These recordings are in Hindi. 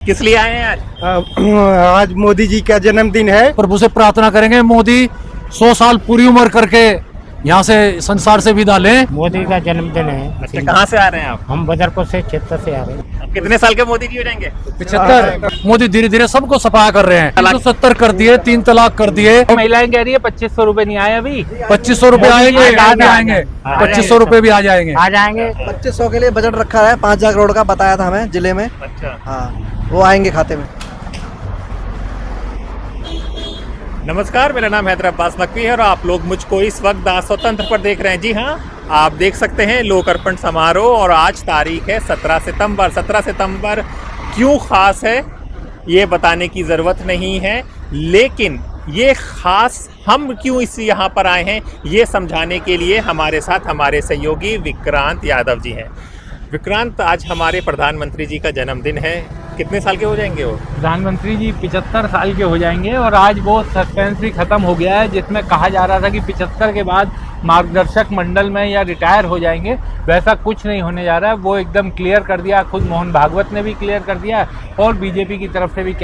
किस लिए आए हैं आज? आज मोदी जी का जन्मदिन है। प्रभु से प्रार्थना करेंगे मोदी 100 साल पूरी उम्र करके यहाँ से संसार से विदा लें। मोदी का जन्मदिन है। अच्छा, कहाँ से आ रहे हैं आप? हम बदरपुर से क्षेत्र से आ रहे हैं। अब कितने साल के मोदी जी हो जाएंगे? 75। मोदी धीरे धीरे सबको सफाया कर रहे हैं। 70 कर दिए, 3 तलाक कर दिए। महिलाएं कह रही है 2500 रुपए नहीं आए अभी। 2500 रुपए आएंगे, आएंगे 2500 रुपए भी आ जाएंगे। आ जाएंगे। 2500 के लिए बजट रखा है, 5000 करोड़ का बताया था हमें जिले में। अच्छा, हाँ, वो आएंगे खाते में। नमस्कार, मेरा नाम हैदर अब्बास नकवी है और आप लोग मुझको इस वक्त दास स्वतंत्र पर देख रहे हैं। जी हाँ, आप देख सकते हैं लोक अर्पण समारोह और आज तारीख है 17 सितंबर। 17 सितंबर क्यों ख़ास है ये बताने की ज़रूरत नहीं है, लेकिन ये ख़ास हम क्यों इस यहाँ पर आए हैं ये समझाने के लिए हमारे साथ हमारे सहयोगी विक्रांत यादव जी हैं। विक्रांत, आज हमारे प्रधानमंत्री जी का जन्मदिन है। कितने साल के हो जाएंगे वो? प्रधानमंत्री जी 75 साल के हो जाएंगे और आज वो सस्पेंस भी खत्म हो गया है जिसमें कहा जा रहा था कि 75 के बाद मार्गदर्शक मंडल में या रिटायर हो जाएंगे। वैसा कुछ नहीं होने जा रहा है। वो एकदम क्लियर कर दिया, खुद मोहन भागवत ने भी क्लियर कर दिया और बीजेपी की तरफ से भी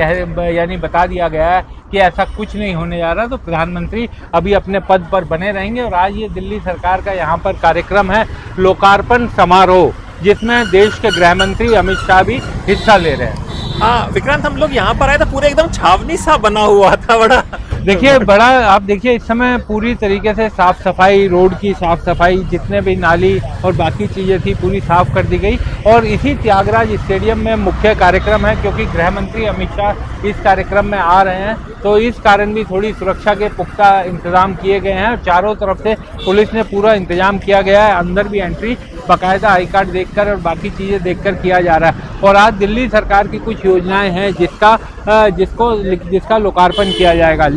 यानी बता दिया गया है कि ऐसा कुछ नहीं होने जा रहा। तो प्रधानमंत्री अभी अपने पद पर बने रहेंगे और आज ये दिल्ली सरकार का यहाँ पर कार्यक्रम है लोकार्पण समारोह, जिसमें देश के गृह मंत्री अमित शाह भी हिस्सा ले रहे हैं। हाँ विक्रांत, हम लोग यहाँ पर आए तो पूरे एकदम छावनी सा बना हुआ था बड़ा। देखिए बड़ा, आप देखिए इस समय पूरी तरीके से साफ सफाई, रोड की साफ सफाई, जितने भी नाली और बाकी चीज़ें थी पूरी साफ कर दी गई। और इसी त्यागराज स्टेडियम में मुख्य कार्यक्रम है क्योंकि गृह मंत्री अमित शाह इस कार्यक्रम में आ रहे हैं, तो इस कारण भी थोड़ी सुरक्षा के पुख्ता इंतजाम किए गए हैं। चारों तरफ से पुलिस ने पूरा इंतजाम किया गया है। अंदर भी एंट्री बाकायदा आई कार्ड देखकर और बाकी चीज़ें देखकर किया जा रहा है। और आज दिल्ली सरकार की कुछ योजनाएं हैं जिसका लोकार्पण किया जाएगा।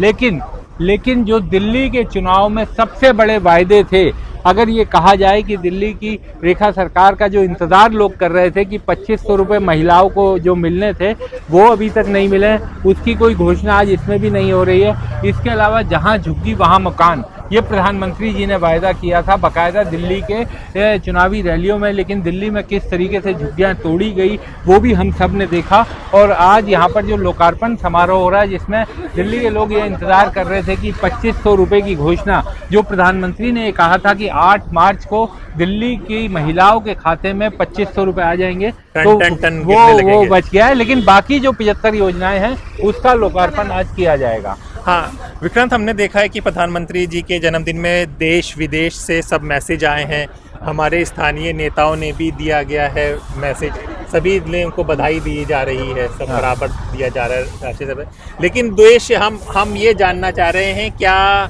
लेकिन जो दिल्ली के चुनाव में सबसे बड़े वायदे थे, अगर ये कहा जाए कि दिल्ली की रेखा सरकार का जो इंतज़ार लोग कर रहे थे कि 2500 रुपये महिलाओं को जो मिलने थे वो अभी तक नहीं मिले, उसकी कोई घोषणा आज इसमें भी नहीं हो रही है। इसके अलावा जहां झुग्गी वहां मकान, ये प्रधानमंत्री जी ने वायदा किया था बाकायदा दिल्ली के चुनावी रैलियों में, लेकिन दिल्ली में किस तरीके से झुग्गियाँ तोड़ी गई वो भी हम सब ने देखा। और आज यहाँ पर जो लोकार्पण समारोह हो रहा है जिसमें दिल्ली के लोग ये इंतज़ार कर रहे थे कि 2500 रुपये की घोषणा जो प्रधानमंत्री ने कहा था कि 8 मार्च को दिल्ली की महिलाओं के खाते में 2500 रुपये आ जाएंगे, तो वो बच गया है। लेकिन बाकी जो 75 योजनाएं हैं उसका लोकार्पण आज किया जाएगा। हाँ विक्रांत, हमने देखा है कि प्रधानमंत्री जी के जन्मदिन में देश विदेश से सब मैसेज आए हैं। हमारे स्थानीय नेताओं ने भी दिया गया है मैसेज, सभी ने उनको बधाई दी जा रही है, सब बराबर दिया जा रहा है राष्ट्रीय सभा। लेकिन देश हम ये जानना चाह रहे हैं, क्या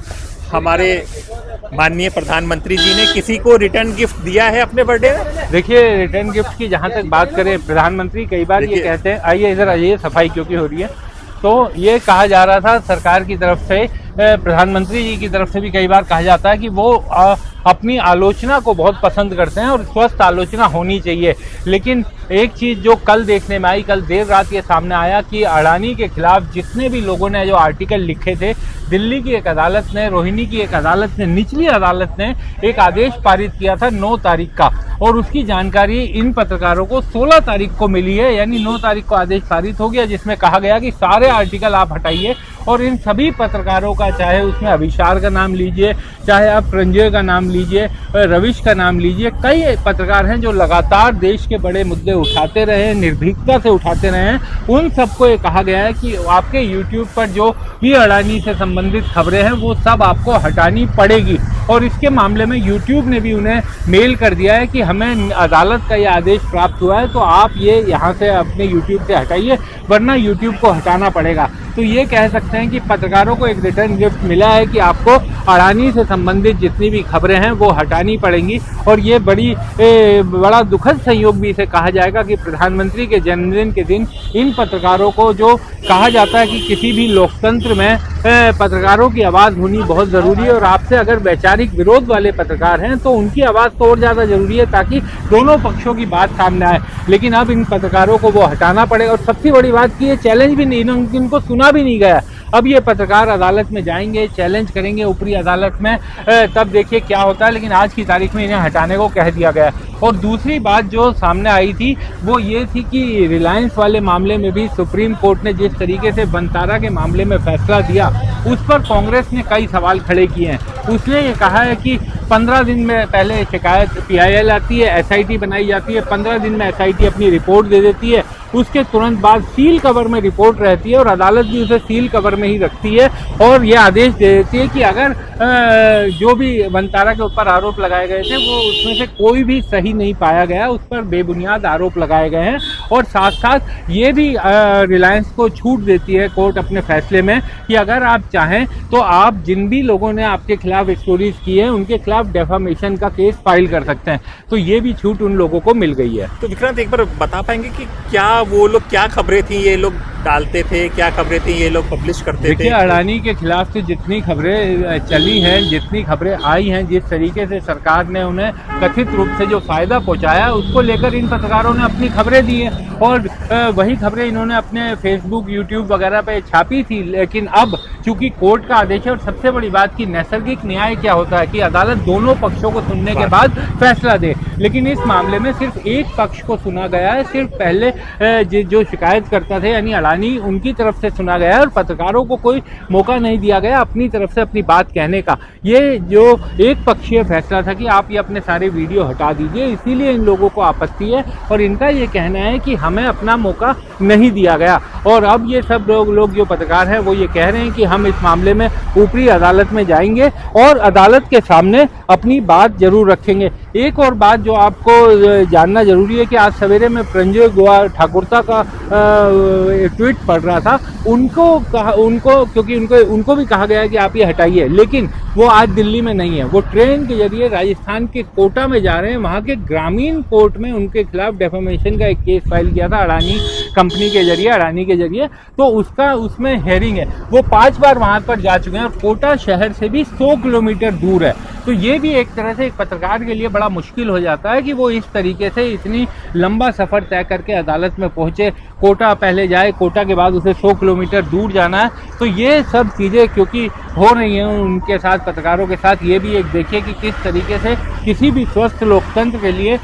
हमारे माननीय प्रधानमंत्री जी ने किसी को रिटर्न गिफ्ट दिया है अपने बर्थडे में? देखिए, रिटर्न गिफ्ट की जहाँ तक बात करें, प्रधानमंत्री कई बार ये कहते हैं, आइए इधर आइए, सफाई क्योंकि हो रही है, तो ये कहा जा रहा था सरकार की तरफ से, प्रधानमंत्री जी की तरफ से भी कई बार कहा जाता है कि वो अपनी आलोचना को बहुत पसंद करते हैं और स्वस्थ आलोचना होनी चाहिए। लेकिन एक चीज़ जो कल देखने में आई, कल देर रात ये सामने आया कि अडानी के खिलाफ जितने भी लोगों ने जो आर्टिकल लिखे थे, दिल्ली की एक अदालत ने, रोहिणी की एक अदालत ने, निचली अदालत ने एक आदेश पारित किया था 9 तारीख का, और उसकी जानकारी इन पत्रकारों को 16 तारीख को मिली है। यानी 9 तारीख को आदेश पारित हो गया जिसमें कहा गया कि सारे आर्टिकल आप हटाइए। और इन सभी पत्रकारों का, चाहे उसमें अभिशार का नाम लीजिए, चाहे आप संजय का नाम लीजिए, रविश का नाम लीजिए, कई पत्रकार हैं जो लगातार देश के बड़े मुद्दे उठाते रहे, निर्भीकता से उठाते रहे हैं। उन सबको ये कहा गया है कि आपके यूट्यूब पर जो भी अडानी से संबंधित खबरें हैं वो सब आपको हटानी पड़ेगी। और इसके मामले में यूट्यूब ने भी उन्हें मेल कर दिया है कि हमें अदालत का ये आदेश प्राप्त हुआ है, तो आप ये यहाँ से अपने यूट्यूब से हटाइए, वरना यूट्यूब को हटाना पड़ेगा। तो ये कह सकते हैं कि पत्रकारों को एक रिटर्न गिफ्ट मिला है कि आपको अडानी से संबंधित जितनी भी खबरें हैं वो हटानी पड़ेंगी। और ये बड़ा दुखद संयोग भी इसे कहा जाएगा कि प्रधानमंत्री के जन्मदिन के दिन इन पत्रकारों को, जो कहा जाता है कि किसी भी लोकतंत्र में पत्रकारों की आवाज़ होनी बहुत ज़रूरी है, और आपसे अगर वैचारिक विरोध वाले पत्रकार हैं तो उनकी आवाज़ तो और ज़्यादा ज़रूरी है ताकि दोनों पक्षों की बात सामने आए। लेकिन अब इन पत्रकारों को वो हटाना पड़ेगा। और सबसे बड़ी बात कि ये चैलेंज भी नहीं, इनको सुना भी नहीं गया। अब ये पत्रकार अदालत में जाएंगे, चैलेंज करेंगे ऊपरी अदालत में, तब देखिए क्या होता है। लेकिन आज की तारीख में इन्हें हटाने को कह दिया गया। और दूसरी बात जो सामने आई थी वो ये थी कि रिलायंस वाले मामले में भी सुप्रीम कोर्ट ने जिस तरीके से वनतारा के मामले में फैसला दिया, उस पर कांग्रेस ने कई सवाल खड़े किए हैं। उसने ये कहा है कि 15 दिन में पहले शिकायत PIL आती है, SIT बनाई जाती है, 15 दिन में SIT अपनी रिपोर्ट दे देती है, उसके तुरंत बाद सील कवर में रिपोर्ट रहती है और अदालत भी उसे सील कवर में ही रखती है और ये आदेश दे देती है कि अगर जो भी वनतारा के ऊपर आरोप लगाए गए थे वो उसमें से कोई भी सही नहीं पाया गया, उस पर बेबुनियाद आरोप लगाए गए हैं। और साथ साथ ये भी रिलायंस को छूट देती है कोर्ट अपने फैसले में कि अगर आप चाहें तो आप जिन भी लोगों ने आपके खिलाफ स्टोरीज की है उनके खिलाफ डेफामेशन का केस फाइल कर सकते हैं। तो ये भी छूट उन लोगों को मिल गई है। तो विक्रांत एक बार बता पाएंगे कि क्या वो लोग, क्या खबरें थी ये लोग डालते थे, क्या खबरें थी ये लोग पब्लिश करते थे? देखिए, अडानी के खिलाफ तो जितनी खबरें चली हैं, जितनी खबरें आई हैं, जिस तरीके से सरकार ने उन्हें कथित रूप से जो फायदा पहुंचाया उसको लेकर इन पत्रकारों ने अपनी खबरें दी हैं और वही खबरें इन्होंने अपने फेसबुक, यूट्यूब वगैरह पे छापी थी। लेकिन अब चूंकि कोर्ट का आदेश है और सबसे बड़ी बात की नैसर्गिक न्याय क्या होता है कि अदालत दोनों पक्षों को सुनने के बाद फैसला दे, लेकिन इस मामले में सिर्फ एक पक्ष को सुना गया है। सिर्फ पहले जो शिकायत करता थे यानी अडानी, उनकी तरफ से सुना गया है और पत्रकारों को कोई मौका नहीं दिया गया अपनी तरफ से अपनी बात कहने का। ये जो एक पक्षीय फैसला था कि आप ये अपने सारे वीडियो हटा दीजिए, इसीलिए इन लोगों को आपत्ति है और इनका ये कहना है कि हमें अपना मौका नहीं दिया गया। और अब ये सब लोग जो पत्रकार हैं वो ये कह रहे हैं कि हम इस मामले में ऊपरी अदालत में जाएंगे और अदालत के सामने अपनी बात जरूर रखेंगे। एक और बात जो आपको जानना जरूरी है कि आज सवेरे में प्रंजय ठाकुरता का ट्वीट पढ़ रहा था। क्योंकि उनको भी कहा गया है कि आप ये हटाइए, लेकिन वो आज दिल्ली में नहीं है। वो ट्रेन के जरिए राजस्थान के कोटा में जा रहे हैं। वहाँ के ग्रामीण कोर्ट में उनके खिलाफ डेफेमेशन का एक केस फाइल किया था अडानी कंपनी के जरिए, अडानी के जरिए। तो उसमें हेयरिंग है। वो 5 बार वहाँ पर जा चुके हैं और कोटा शहर से भी 100 किलोमीटर दूर है। तो ये भी एक तरह से एक पत्रकार के लिए बड़ा मुश्किल हो जाता है कि वो इस तरीके से इतनी लंबा सफ़र तय करके अदालत में पहुँचे, कोटा पहले जाए, कोटा के बाद उसे 100 किलोमीटर दूर जाना है। तो ये सब चीज़ें क्योंकि हो रही हैं उनके साथ, पत्रकारों के साथ, ये भी एक देखिए कि किस तरीके से किसी भी स्वस्थ लोकतंत्र के लिए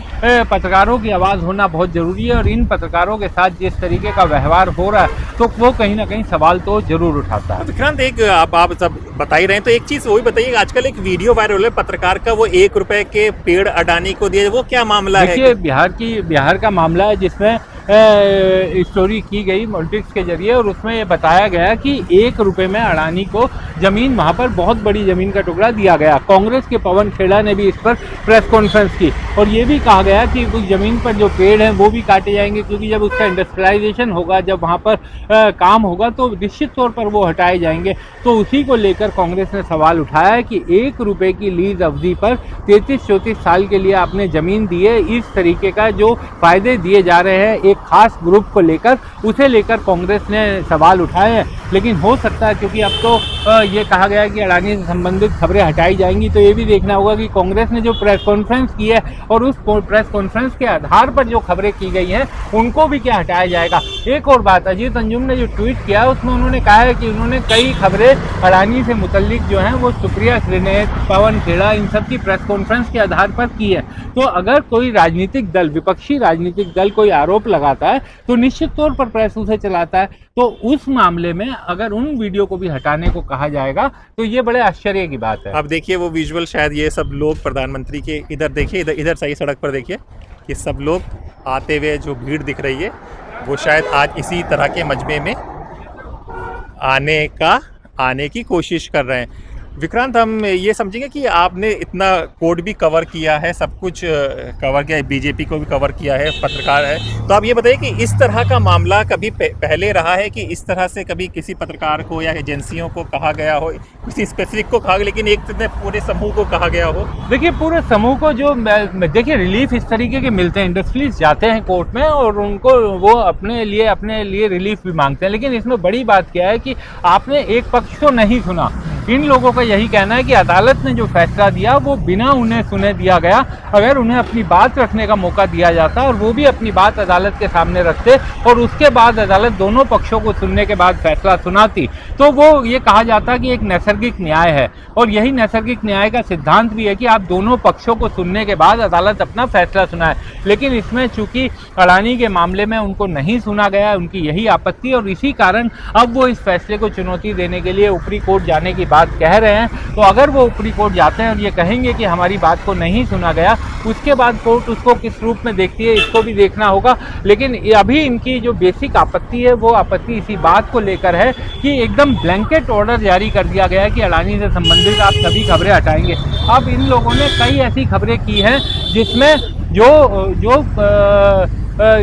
पत्रकारों की आवाज़ होना बहुत ज़रूरी है। और इन पत्रकारों के साथ जिस तरीके का व्यवहार हो रहा है तो वो कहीं ना कहीं सवाल तो जरूर उठाता है। विक्रांत, एक आप सब बता ही रहे हैं तो एक चीज़ वो भी बताइए, आजकल एक वीडियो वायरल है पत्रकार का, वो 1 रुपए के पेड़ अडानी को दिए, वो क्या मामला है? देखिए, बिहार का मामला है जिसमें स्टोरी की गई पॉलिटिक्स के जरिए और उसमें ये बताया गया कि 1 रुपए में अडानी को जमीन, वहाँ पर बहुत बड़ी जमीन का टुकड़ा दिया गया। कांग्रेस के पवन खेड़ा ने भी इस पर प्रेस कॉन्फ्रेंस की और ये भी कहा गया कि उस जमीन पर जो पेड़ हैं वो भी काटे जाएंगे, क्योंकि जब उसका इंडस्ट्रियलाइजेशन होगा, जब वहाँ पर काम होगा तो निश्चित तौर पर वो हटाए जाएंगे। तो उसी को लेकर कांग्रेस ने सवाल उठाया है कि 1 रुपए की लीज अवधि पर 33-34 साल के लिए आपने जमीन दी है, इस तरीके का जो फायदे दिए जा रहे हैं एक खास ग्रुप को लेकर, उसे लेकर कांग्रेस ने सवाल उठाए हैं। लेकिन हो सकता है क्योंकि अब तो ये कहा गया है कि अडानी से संबंधित खबरें हटाई जाएंगी, तो ये भी देखना होगा कि कांग्रेस ने जो प्रेस कॉन्फ्रेंस की है और उस प्रेस कॉन्फ्रेंस के आधार पर जो खबरें की गई हैं उनको भी क्या हटाया जाएगा। एक और बात, अजीत अंजुम ने जो ट्वीट किया उसमें उन्होंने कहा है कि उन्होंने कई खबरें अडानी से मुतल्लिक जो हैं वो सुप्रिया श्रीनेत, पवन खेड़ा, इन सब की प्रेस कॉन्फ्रेंस के आधार पर की है। तो अगर कोई राजनीतिक दल, विपक्षी राजनीतिक दल कोई आरोप लगाता है तो निश्चित तौर पर प्रेस उसे चलाता है। तो उस मामले में अगर उन वीडियो को भी हटाने को कहा जाएगा तो ये बड़े आश्चर्य की बात है। अब देखिए वो विजुअल, शायद ये सब लोग प्रधानमंत्री के इधर देखिए, इधर सही सड़क पर देखिए, ये सब लोग आते हुए जो भीड़ दिख रही है वो शायद आज इसी तरह के मजमे में आने की कोशिश कर रहे हैं। विक्रांत, हम ये समझेंगे कि आपने इतना कोर्ट भी कवर किया है, सब कुछ कवर किया है, बीजेपी को भी कवर किया है, पत्रकार है, तो आप ये बताइए कि इस तरह का मामला कभी पहले रहा है कि इस तरह से कभी किसी पत्रकार को या एजेंसियों को कहा गया हो, किसी स्पेसिफिक को कहा गया, लेकिन एक पूरे समूह को कहा गया हो? देखिए, पूरे समूह को जो देखिए रिलीफ इस तरीके के मिलते हैं, इंडस्ट्रीज जाते हैं कोर्ट में और उनको वो अपने लिए रिलीफ भी मांगते हैं। लेकिन इसमें बड़ी बात क्या है कि आपने एक पक्ष को नहीं सुना। इन लोगों का यही कहना है कि अदालत ने जो फैसला दिया वो बिना उन्हें सुने दिया गया। अगर उन्हें अपनी बात रखने का मौका दिया जाता और वो भी अपनी बात अदालत के सामने रखते और उसके बाद अदालत दोनों पक्षों को सुनने के बाद फैसला सुनाती, तो वो ये कहा जाता कि एक नैसर्गिक न्याय है। और यही नैसर्गिक न्याय का सिद्धांत भी है कि आप दोनों पक्षों को सुनने के बाद अदालत अपना फैसला सुनाए। लेकिन इसमें चूंकि अडानी के मामले में उनको नहीं सुना गया, उनकी यही आपत्ति, और इसी कारण अब वो इस फैसले को चुनौती देने के लिए ऊपरी कोर्ट जाने की बात कह रहे हैं। तो अगर वो ऊपरी कोर्ट जाते हैं और ये कहेंगे कि हमारी बात को नहीं सुना गया, उसके बाद कोर्ट उसको किस रूप में देखती है इसको भी देखना होगा। लेकिन अभी इनकी जो बेसिक आपत्ति है वो आपत्ति इसी बात को लेकर है कि एकदम ब्लैंकेट ऑर्डर जारी कर दिया गया है कि अडानी से संबंधित आप सभी खबरें हटाएंगे। अब इन लोगों ने कई ऐसी खबरें की हैं जिसमें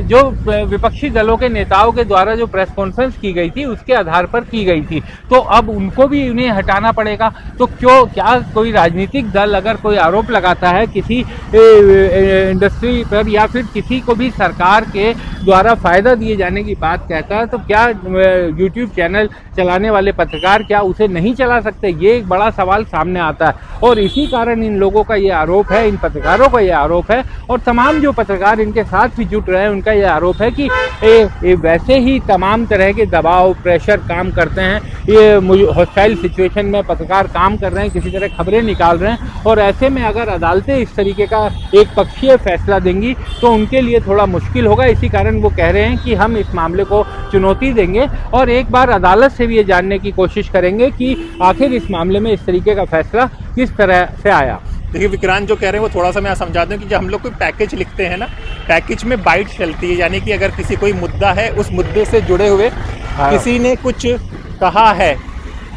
जो विपक्षी दलों के नेताओं के द्वारा जो प्रेस कॉन्फ्रेंस की गई थी उसके आधार पर की गई थी, तो अब उनको भी उन्हें हटाना पड़ेगा। तो क्या कोई राजनीतिक दल अगर कोई आरोप लगाता है किसी इंडस्ट्री पर या फिर किसी को भी सरकार के द्वारा फ़ायदा दिए जाने की बात कहता है, तो क्या यूट्यूब चैनल चलाने वाले पत्रकार क्या उसे नहीं चला सकते? ये एक बड़ा सवाल सामने आता है। और इसी कारण इन लोगों का ये आरोप है, इन पत्रकारों का ये आरोप है, और तमाम जो पत्रकार इनके साथ भी जुट रहे हैं उनका ये आरोप है कि वैसे ही तमाम तरह के दबाव प्रेशर काम करते हैं। ये हॉस्टाइल सिचुएशन में पत्रकार काम कर रहे हैं, किसी तरह खबरें निकाल रहे हैं, और ऐसे में अगर अदालतें इस तरीके का एक पक्षीय फैसला देंगी तो उनके लिए थोड़ा मुश्किल होगा। इसी कारण वो कह रहे हैं कि हम इस मामले को चुनौती देंगे और एक बार अदालत से भी ये जानने की कोशिश करेंगे कि आखिर इस मामले में इस तरीके का फैसला किस तरह से आया। देखिए विक्रांत जो कह रहे हैं वो थोड़ा सा मैं समझा दूं कि जब हम लोग कोई पैकेज लिखते हैं ना, पैकेज में बाइट चलती है, यानी कि अगर किसी कोई मुद्दा है उस मुद्दे से जुड़े हुए किसी ने कुछ कहा है,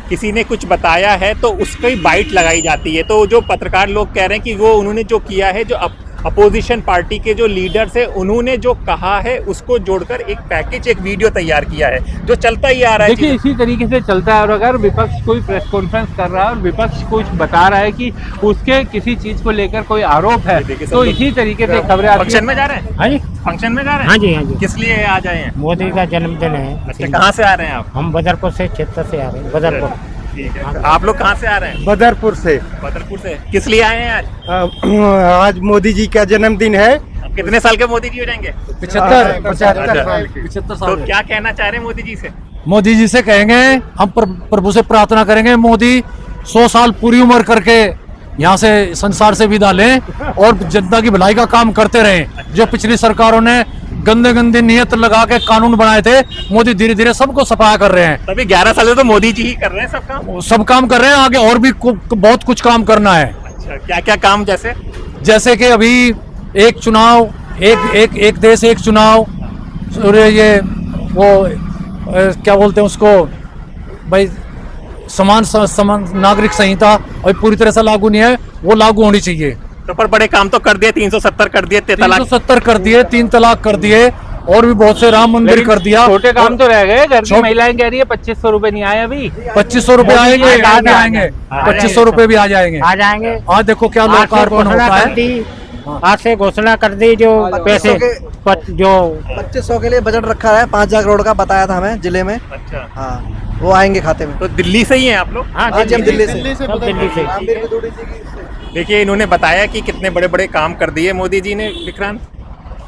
किसी ने कुछ बताया है, तो उसकी बाइट लगाई जाती है। तो जो पत्रकार लोग कह रहे हैं कि वो उन्होंने जो किया है, जो अपोजिशन पार्टी के जो लीडर्स है उन्होंने जो कहा है उसको जोड़कर एक पैकेज, एक वीडियो तैयार किया है जो चलता ही आ रहा है। देखिए इसी तरीके से चलता है। और अगर विपक्ष कोई प्रेस कॉन्फ्रेंस कर रहा है और विपक्ष कुछ बता रहा है कि उसके किसी चीज को लेकर कोई आरोप है, तो इसी तरीके से खबरें आती हैं। फंक्शन में जा रहे हैं? हाँ जी, फंक्शन में जा रहे हैं? हाँ जी, हाँ जी। किस लिए आज आए हैं? मोदी का जन्मदिन है। अच्छा, कहाँ से आ रहे हैं आप? हम बदरपुर से, क्षेत्र से आ रहे हैं। बदरपुर। ठीक है, आप लोग कहाँ से आ रहे हैं? बदरपुर से। बदरपुर से किस लिए आए हैं आज? आज मोदी जी का जन्मदिन है। आप कितने साल के मोदी जी हो जाएंगे? 75 तो साल। क्या कहना चाह रहे हैं मोदी जी से? मोदी जी से कहेंगे, हम प्रभु से प्रार्थना करेंगे मोदी 100 साल पूरी उम्र करके यहाँ से संसार से विदा लें और जनता की भलाई का काम करते रहें। जो पिछली सरकारों ने गंदे गंदे नियत लगा के कानून बनाए थे, मोदी धीरे धीरे सबको सफाया कर रहे हैं। तभी 11 साल से तो मोदी जी ही कर रहे हैं सब काम कर रहे हैं, आगे और भी बहुत कुछ काम करना है। अच्छा, क्या क्या काम? जैसे कि अभी एक चुनाव, एक देश एक चुनाव, और ये वो क्या बोलते हैं उसको भाई, समान नागरिक संहिता और पूरी तरह से लागू नहीं है, वो लागू होनी चाहिए। तो पर बड़े काम तो कर दिए, 370 कर दिए, 370 कर दिए, 3 तलाक कर दिए, और भी बहुत से राम मंदिर कर दिया। छोटे काम तो रह गए। घर की महिलाएं कह रही है 2500 रुपए नहीं आए अभी। 2500 रुपए आएंगे, 2500 रुपए भी आ जाएंगे। आज देखो क्या लोकार्पण होता है। आज से घोषणा कर दी जो पैसे जो 2500 के लिए बजट रखा है, 5000 करोड़ का बताया था हमें जिले में। अच्छा, हाँ, वो आएंगे खाते में। तो दिल्ली से ही हैं आप लोग? हाँ, आज हम दिल्ली से। दिल्ली से। देखिए इन्होंने बताया कि कितने बड़े बड़े काम कर दिए मोदी जी ने। विक्रांत,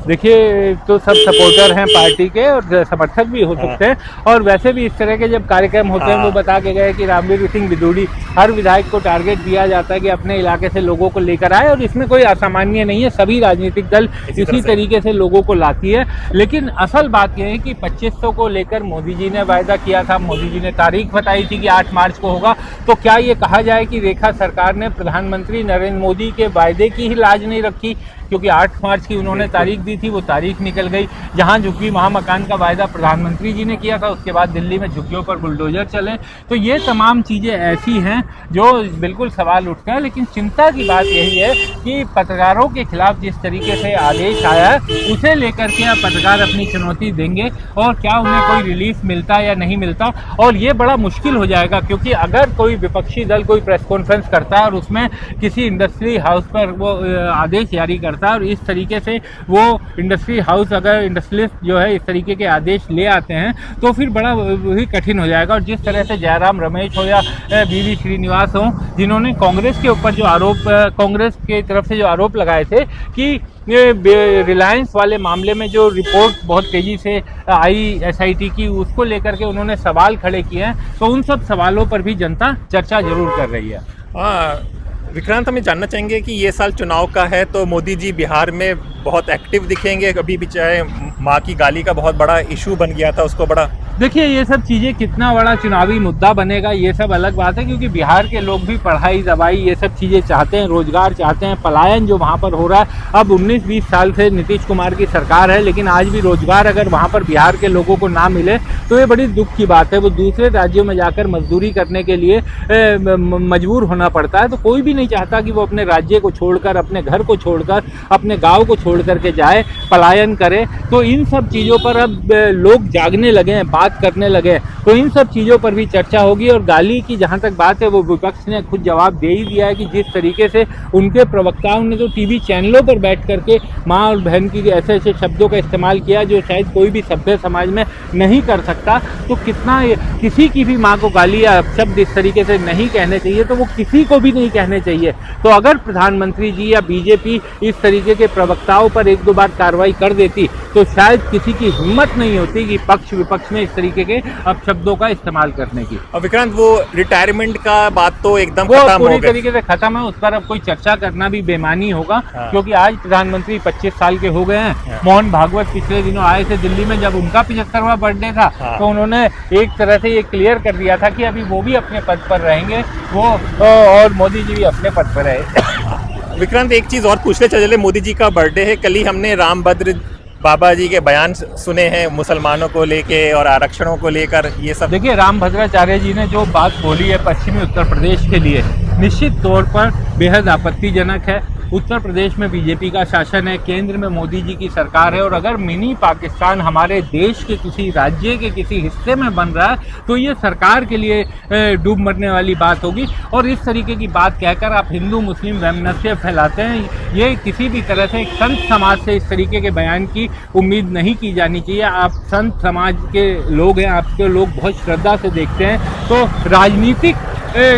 देखिए तो सब सपोर्टर हैं पार्टी के और समर्थक भी हो सकते हैं, और वैसे भी इस तरह के जब कार्यक्रम होते हैं वो बता के गए कि रामवीर सिंह बिदूड़ी, हर विधायक को टारगेट दिया जाता है कि अपने इलाके से लोगों को लेकर आए, और इसमें कोई असामान्य नहीं है। सभी राजनीतिक दल इसी तरीके से लोगों को लाती है। लेकिन असल बात यह है कि 2500 को लेकर मोदी जी ने वायदा किया था, मोदी जी ने तारीख बताई थी कि 8 मार्च को होगा। तो क्या ये कहा जाए कि रेखा सरकार ने प्रधानमंत्री नरेंद्र मोदी के वायदे की ही लाज नहीं रखी? क्योंकि 8 मार्च की उन्होंने तारीख दी थी, वो तारीख निकल गई। जहां झुग्गी वहां मकान का वायदा प्रधानमंत्री जी ने किया था, उसके बाद दिल्ली में झुग्गियों पर बुलडोजर चले। तो ये तमाम चीज़ें ऐसी हैं जो बिल्कुल सवाल उठते हैं। लेकिन चिंता की बात यही है कि पत्रकारों के खिलाफ जिस तरीके से आदेश आया है उसे लेकर के अब पत्रकार अपनी चुनौती देंगे, और क्या उन्हें कोई रिलीफ मिलता या नहीं मिलता। और ये बड़ा मुश्किल हो जाएगा, क्योंकि अगर कोई विपक्षी दल कोई प्रेस कॉन्फ्रेंस करता है और उसमें किसी इंडस्ट्री हाउस पर वो आदेश जारी करता करता है। और इस तरीके से वो इंडस्ट्री हाउस, अगर इंडस्ट्रियलिस्ट जो है इस तरीके के आदेश ले आते हैं तो फिर बड़ा ही कठिन हो जाएगा। और जिस तरह से जयराम रमेश हो या वी श्रीनिवास हो, जिन्होंने कांग्रेस के ऊपर जो आरोप, कांग्रेस की तरफ से जो आरोप लगाए थे कि ये रिलायंस वाले मामले में जो रिपोर्ट बहुत तेज़ी से आई SIT की, उसको लेकर के उन्होंने सवाल खड़े किए हैं, तो उन सब सवालों पर भी जनता चर्चा जरूर कर रही है। विक्रांत, हमें जानना चाहेंगे कि ये साल चुनाव का है तो मोदी जी बिहार में बहुत एक्टिव दिखेंगे। अभी भी चाहे माँ की गाली का बहुत बड़ा इशू बन गया था, उसको बड़ा, देखिए ये सब चीज़ें कितना बड़ा चुनावी मुद्दा बनेगा ये सब अलग बात है, क्योंकि बिहार के लोग भी पढ़ाई दवाई ये सब चीज़ें चाहते हैं, रोजगार चाहते हैं। पलायन जो वहाँ पर हो रहा है, अब 19-20 साल से नीतीश कुमार की सरकार है, लेकिन आज भी रोजगार अगर वहाँ पर बिहार के लोगों को ना मिले तो ये बड़ी दुख की बात है। वो दूसरे राज्यों में जाकर मजदूरी करने के लिए मजबूर होना पड़ता है। तो कोई भी नहीं चाहता कि वो अपने राज्य को छोड़कर, अपने घर को छोड़कर, अपने गाँव को छोड़ करके जाए, पलायन करे। तो इन सब चीज़ों पर अब लोग जागने लगे हैं, बात करने लगे, तो इन सब चीज़ों पर भी चर्चा होगी। और गाली की जहां तक बात है, वो विपक्ष ने खुद जवाब दे ही दिया है कि जिस तरीके से उनके प्रवक्ताओं ने तो टीवी चैनलों पर बैठ करके माँ और बहन की ऐसे ऐसे शब्दों का इस्तेमाल किया जो शायद कोई भी सभ्य समाज में नहीं कर सकता। तो कितना किसी की भी माँ को गाली या शब्द इस तरीके से नहीं कहने चाहिए, तो वो किसी को भी नहीं कहने चाहिए। तो अगर प्रधानमंत्री जी या बीजेपी इस तरीके के प्रवक्ताओं पर 1-2 बार कार्रवाई कर देती तो शायद किसी की हिम्मत नहीं होती कि पक्ष विपक्ष में इस तरीके के अब शब्दों का इस्तेमाल करने की। और विक्रांत, वो रिटायरमेंट का बात तो एकदम वो खत्म हो पूरी गई, तरीके से खत्म है, उस पर अब कोई चर्चा करना भी बेमानी होगा। क्योंकि आज प्रधानमंत्री 25 साल के हो गए हैं। मोहन भागवत पिछले दिनों आए थे दिल्ली में, जब उनका 75वां बर्थडे था, तो उन्होंने एक तरह से ये क्लियर कर दिया था कि अभी वो भी अपने पद पर रहेंगे, वो और मोदी जी भी अपने पद पर रहे। विक्रांत, एक चीज़ और पूछते चले, मोदी जी का बर्थडे है, कल ही हमने रामभद्र बाबा जी के बयान सुने हैं मुसलमानों को लेके और आरक्षणों को लेकर, ये सब। देखिए, रामभद्राचार्य जी ने जो बात बोली है पश्चिमी उत्तर प्रदेश के लिए, निश्चित तौर पर बेहद आपत्तिजनक है। उत्तर प्रदेश में बीजेपी का शासन है, केंद्र में मोदी जी की सरकार है, और अगर मिनी पाकिस्तान हमारे देश के किसी राज्य के किसी हिस्से में बन रहा है तो ये सरकार के लिए डूब मरने वाली बात होगी। और इस तरीके की बात कहकर आप हिंदू मुस्लिम वैमनस्य फैलाते हैं, ये किसी भी तरह से संत समाज से इस तरीके के बयान की उम्मीद नहीं की जानी चाहिए। आप संत समाज के लोग हैं, आपके लोग बहुत श्रद्धा से देखते हैं, तो राजनीतिक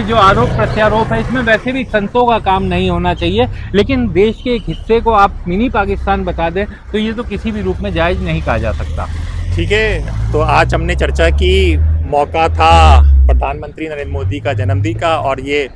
जो आरोप प्रत्यारोप है इसमें वैसे भी संतों का काम नहीं होना चाहिए। लेकिन देश के एक हिस्से को आप मिनी पाकिस्तान बता दें तो ये तो किसी भी रूप में जायज़ नहीं कहा जा सकता। ठीक है, तो आज हमने चर्चा की, मौका था प्रधानमंत्री नरेंद्र मोदी का जन्मदिन का, और ये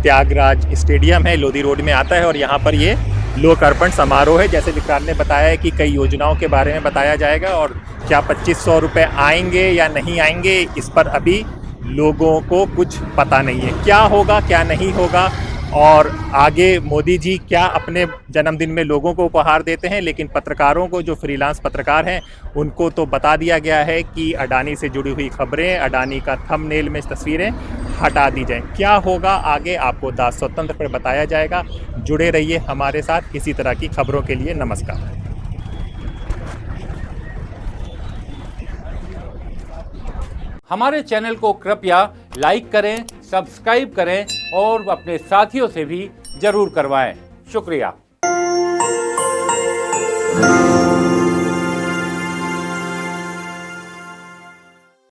त्यागराज स्टेडियम है, लोधी रोड में आता है, और यहाँ पर ये लोक अर्पण समारोह है। जैसे विक्रांत ने बताया है कि कई योजनाओं के बारे में बताया जाएगा, और क्या 2500 रुपये आएंगे या नहीं आएंगे, इस पर अभी लोगों को कुछ पता नहीं है, क्या होगा क्या नहीं होगा, और आगे मोदी जी क्या अपने जन्मदिन में लोगों को उपहार देते हैं। लेकिन पत्रकारों को, जो फ्रीलांस पत्रकार हैं, उनको तो बता दिया गया है कि अडानी से जुड़ी हुई खबरें, अडानी का थंबनेल में तस्वीरें हटा दी जाएं। क्या होगा आगे, आपको दास स्वतंत्र पर बताया जाएगा। जुड़े रहिए हमारे साथ इसी तरह की खबरों के लिए। नमस्कार। हमारे चैनल को कृपया लाइक करें, सब्सक्राइब करें और अपने साथियों से भी जरूर करवाएं। शुक्रिया।